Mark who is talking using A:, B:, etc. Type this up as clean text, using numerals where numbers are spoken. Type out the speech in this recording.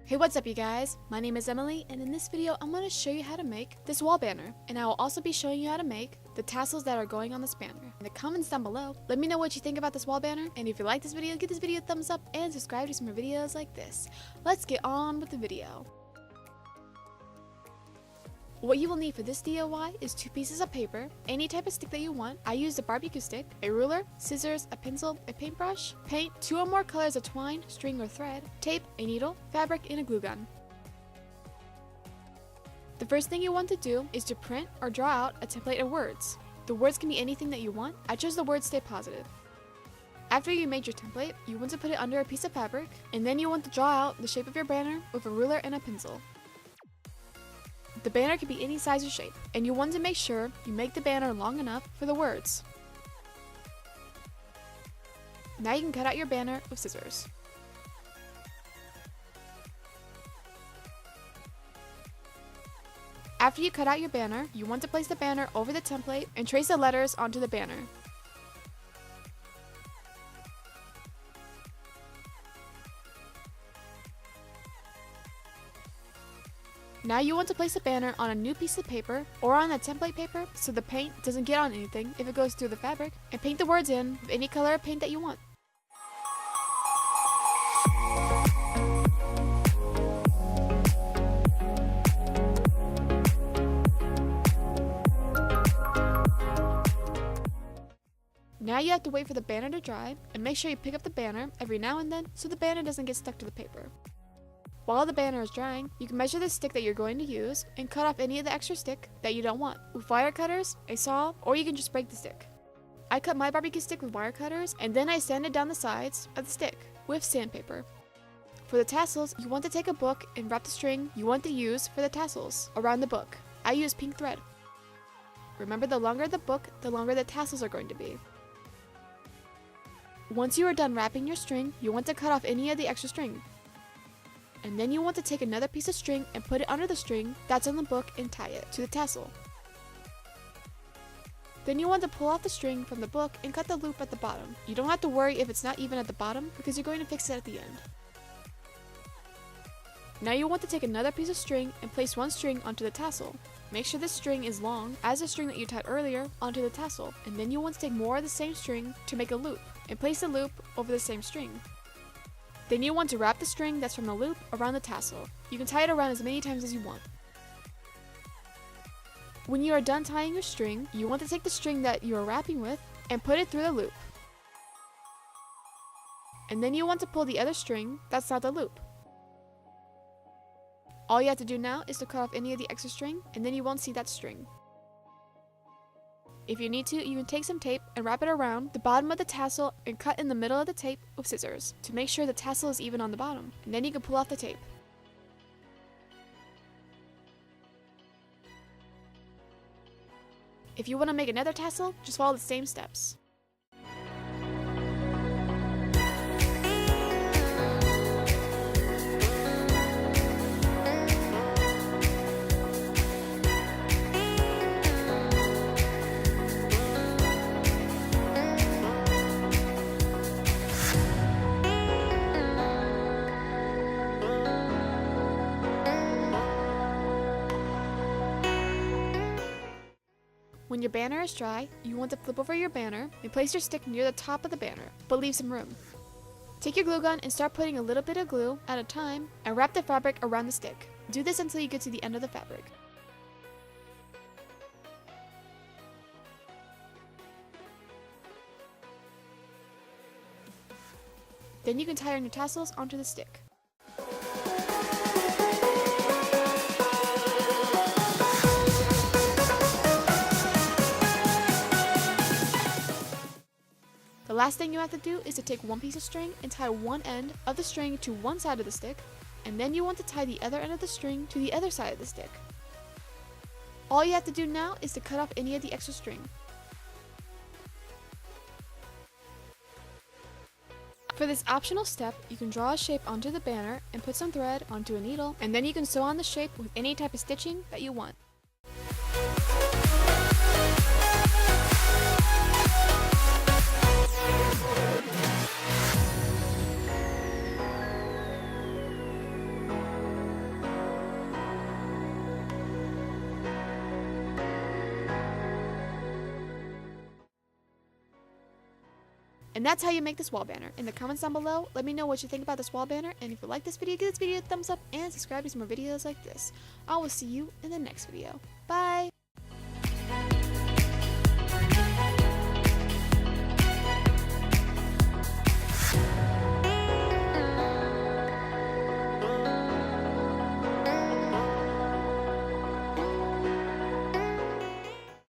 A: Hey, what's up you guys? My name is Emily, and in this video I'm going to show you how to make this wall banner, and I will also be showing you how to make the tassels that are going on this banner. In the comments down below, let me know what you think about this wall banner, and if you like this video, give this video a thumbs up and subscribe to see more videos like this. Let's get on with the video. What you will need for this DIY is 2 pieces of paper, any type of stick that you want. I used a barbecue stick, a ruler, scissors, a pencil, a paintbrush, paint, 2 or more colors of twine, string or thread, tape, a needle, fabric, and a glue gun. The first thing you want to do is to print or draw out a template of words. The words can be anything that you want. I chose the words stay positive. After you made your template, you want to put it under a piece of fabric, and then you want to draw out the shape of your banner with a ruler and a pencil. The banner can be any size or shape, and you want to make sure you make the banner long enough for the words. Now you can cut out your banner with scissors. After you cut out your banner, you want to place the banner over the template and trace the letters onto the banner. Now you want to place the banner on a new piece of paper or on the template paper so the paint doesn't get on anything if it goes through the fabric, and paint the words in with any color of paint that you want. Now you have to wait for the banner to dry, and make sure you pick up the banner every now and then so the banner doesn't get stuck to the paper. While the banner is drying, you can measure the stick that you're going to use and cut off any of the extra stick that you don't want with wire cutters, a saw, or you can just break the stick. I cut my barbecue stick with wire cutters, and then I sanded down the sides of the stick with sandpaper. For the tassels, you want to take a book and wrap the string you want to use for the tassels around the book. I use pink thread. Remember, the longer the book, the longer the tassels are going to be. Once you are done wrapping your string, you want to cut off any of the extra string. And then you want to take another piece of string and put it under the string that's on the book and tie it to the tassel. Then you want to pull off the string from the book and cut the loop at the bottom. You don't have to worry if it's not even at the bottom because you're going to fix it at the end. Now you want to take another piece of string and place one string onto the tassel. Make sure this string is long as the string that you tied earlier onto the tassel, and then you want to take more of the same string to make a loop and place the loop over the same string. Then you want to wrap the string that's from the loop around the tassel. You can tie it around as many times as you want. When you are done tying your string, you want to take the string that you are wrapping with and put it through the loop. And then you want to pull the other string that's not the loop. All you have to do now is to cut off any of the extra string, and then you won't see that string. If you need to, you can take some tape and wrap it around the bottom of the tassel and cut in the middle of the tape with scissors to make sure the tassel is even on the bottom, and then you can pull off the tape. If you want to make another tassel, just follow the same steps. When your banner is dry, you want to flip over your banner and place your stick near the top of the banner, but leave some room. Take your glue gun and start putting a little bit of glue at a time and wrap the fabric around the stick. Do this until you get to the end of the fabric. Then you can tie your new tassels onto the stick. The last thing you have to do is to take one piece of string and tie one end of the string to one side of the stick, and then you want to tie the other end of the string to the other side of the stick. All you have to do now is to cut off any of the extra string. For this optional step, you can draw a shape onto the banner and put some thread onto a needle, and then you can sew on the shape with any type of stitching that you want. And that's how you make this wall banner. In the comments down below, let me know what you think about this wall banner, and if you like this video, give this video a thumbs up and subscribe to see more videos like this. I will see you in the next video. Bye!